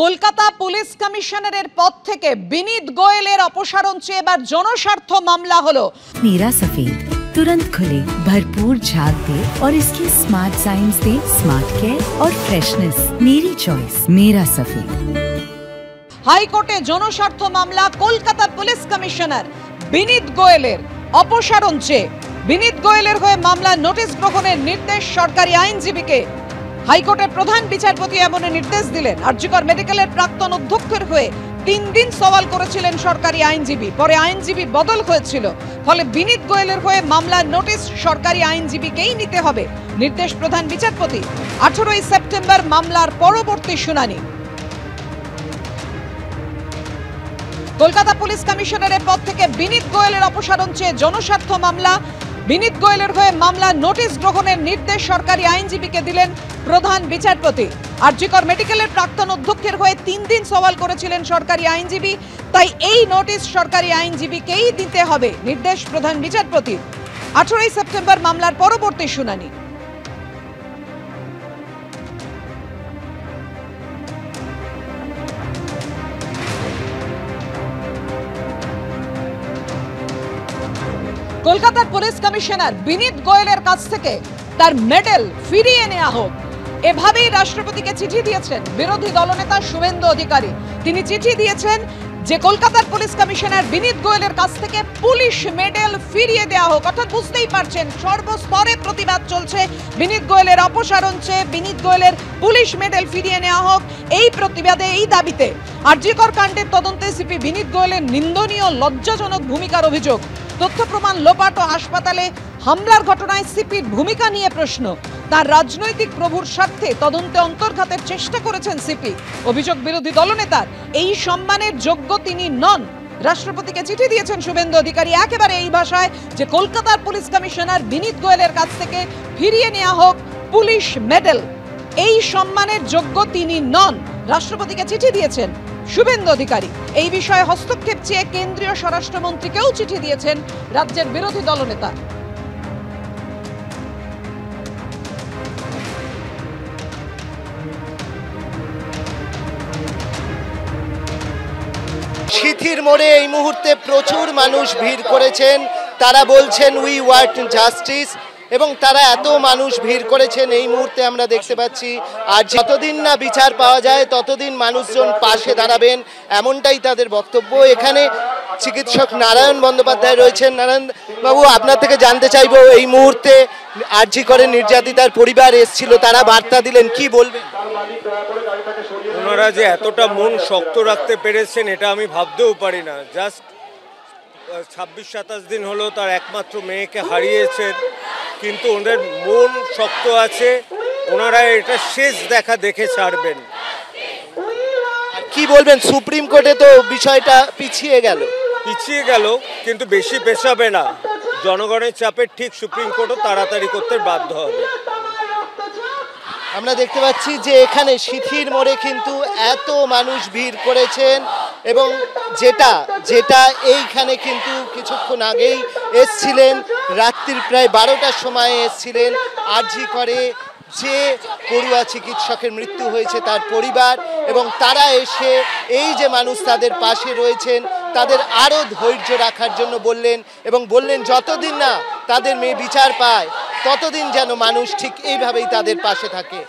Kolkata police কমিশনারের পদ থেকে বিনীত গোয়েলের অপসারণ চেয়ে এবার জনস্বার্থ মামলা হলো। मेरा सफेद तुरंत खुले, भरपूर झाग दे और इसके स्मार्ट साइंस दे स्मार्ट केयर और फ्रेशनेस। मेरी चॉइस मेरा सफेद। হাইকোর্টে জনস্বার্থ মামলা কলকাতা পুলিশ কমিশনার বিনীত গোয়েলের অপসারণ চেয়ে। বিনীত গোয়েলের হয়ে মামলা নোটিশ গ্রহণের নির্দেশ সরকারি আইনজীবীকে। হাইকোর্টের প্রধান বিচারপতি এমন নির্দেশ দিলেন। আরজিকর মেডিকেলের প্রাক্তন অধ্যক্ষের হয়ে 3 দিন সওয়াল করেছিলেন সরকারি আইনজীবী, পরে আইনজীবী বদল হয়েছিল। ফলে বিনীত গোয়েলের হয়ে মামলার নোটিশ সরকারি আইনজীবীকেই নিতে হবে, নির্দেশ প্রধান বিচারপতি। 18 সেপ্টেম্বর মামলার পরবর্তী শুনানি। কলকাতা পুলিশ কমিশনারের পদ থেকে বিনীত গোয়েলের অপসারণ চেয়ে জনস্বার্থ মামলা। বিনীত গোয়েলের হয়ে মামলা নোটিশ গ্রহণের নির্দেশ সরকারি আইনজীবীকে দিলেন প্রধান বিচারপতি। আরজিকর মেডিকেলের প্রাক্তন অধ্যক্ষের হয়ে 3 দিন সওয়াল করেছিলেন সরকারি আইনজীবী, তাই এই নোটিশ সরকারি আইনজীবীকেই দিতে হবে, নির্দেশ প্রধান বিচারপতি। 18 সেপ্টেম্বর মামলার পরবর্তী শুনানি। কলকাতার পুলিশ কমিশনার বিনীত গোয়েলের কাছ থেকে তার মেডেল ফিরিয়ে নেওয়া হোক, এভাবেই রাষ্ট্রপতিকে চিঠি দিয়েছেন বিরোধী দলনেতা শুভেন্দু অধিকারী। তিনি চিঠি দিয়েছেন যে কলকাতার পুলিশ কমিশনার বিনীত গোয়েলের কাছ থেকে পুলিশ মেডেল ফিরিয়ে দেওয়া হোক। অর্থাৎ বুঝতেই পারছেন সর্বস্তরে প্রতিবাদ চলছে বিনীত গোয়েলের অপসারণ চেয়ে, বিনীত গোয়েলের পুলিশ মেডেল ফিরিয়ে নেওয়া হোক। এই প্রতিবাদে, এই দাবিতে আরজিকর কাণ্ডের তদন্তে সিপি বিনীত গোয়েলের নিন্দনীয় লজ্জাজনক ভূমিকার অভিযোগ। তথ্য প্রমাণ লোপাট ও হাসপাতালে হামলার ঘটনায় সিপির ভূমিকা নিয়ে প্রশ্ন। তার রাজনৈতিক প্রভুর স্বার্থে তদন্তে অন্তর্ঘাতের চেষ্টা করেছেন সিপি। অভিযোগ বিরোধী দলনেতার, এই সম্মানের যোগ্য তিনি নন। রাষ্ট্রপতিকে চিঠি দিয়েছেন শুভেন্দু অধিকারী একেবারে এই ভাষায় যে কলকাতার পুলিশ কমিশনার বিনীত গোয়েলের কাছ থেকে ফিরিয়ে নেওয়া হোক পুলিশ মেডেল। এই সম্মানের যোগ্য তিনি নন। রাষ্ট্রপতিকে চিঠি দিয়েছেন শুভেন্দু অধিকারী। এই বিষয়ে হস্তক্ষেপ চেয়ে কেন্দ্রীয় স্বরাষ্ট্রমন্ত্রীকেও চিঠি দিয়েছেন রাজ্যের বিরোধী দলনেতা। সিথির মোড়ে এই মুহূর্তে প্রচুর মানুষ ভিড় করেছেন। তারা বলছেন উই ওয়ান্ট জাস্টিস, এবং তারা এত মানুষ ভিড় করেছেন এই মুহূর্তে আমরা দেখতে পাচ্ছি। আর যতদিন না বিচার পাওয়া যায় ততদিন মানুষজন পাশে দাঁড়াবেন, এমনটাই তাদের বক্তব্য। এখানে চিকিৎসক নারায়ণ বন্দ্যোপাধ্যায় রয়েছেন। নারায়ণ বাবু, আপনার থেকে জানতে চাইবো, এই মুহূর্তে আরজিকরের নির্যাতিতার পরিবার এসেছিল, তারা বার্তা দিলেন, কি বলবেন? ওনারা যে এতটা মন শক্ত রাখতে পেরেছেন এটা আমি ভাবতেও পারি না। জাস্ট 26-27 দিন হলো তার একমাত্র মেয়েকে হারিয়েছেন, কিন্তু ওদের মন শক্ত আছে। ওনারা এটা শেষ দেখা দেখে ছাড়বেন। কি বলবেন, সুপ্রিম কোর্টে তো বিষয়টা পিছিয়ে গেল, কিন্তু বেশি পেছাবে না। জনগণের চাপে ঠিক সুপ্রিম কোর্টও তাড়াতাড়ি করতে বাধ্য হবে। আমরা দেখতে পাচ্ছি যে এখানে সিথির মোড়ে কিন্তু এত মানুষ ভিড় করেছেন, এবং যেটা এইখানে কিন্তু কিছুক্ষণ আগেই এসছিলেন, রাত্রির প্রায় 12টার সময় এসছিলেন আরজিকরে যে পড়ুয়া চিকিৎসকের মৃত্যু হয়েছে তার পরিবার, এবং তারা এসে এই যে মানুষ তাদের পাশে রয়েছেন তাদের আরও ধৈর্য রাখার জন্য বললেন, এবং বললেন যতদিন না তাদের মেয়ে বিচার পায় ততদিন যেন মানুষ ঠিক এইভাবেই তাদের পাশে থাকে।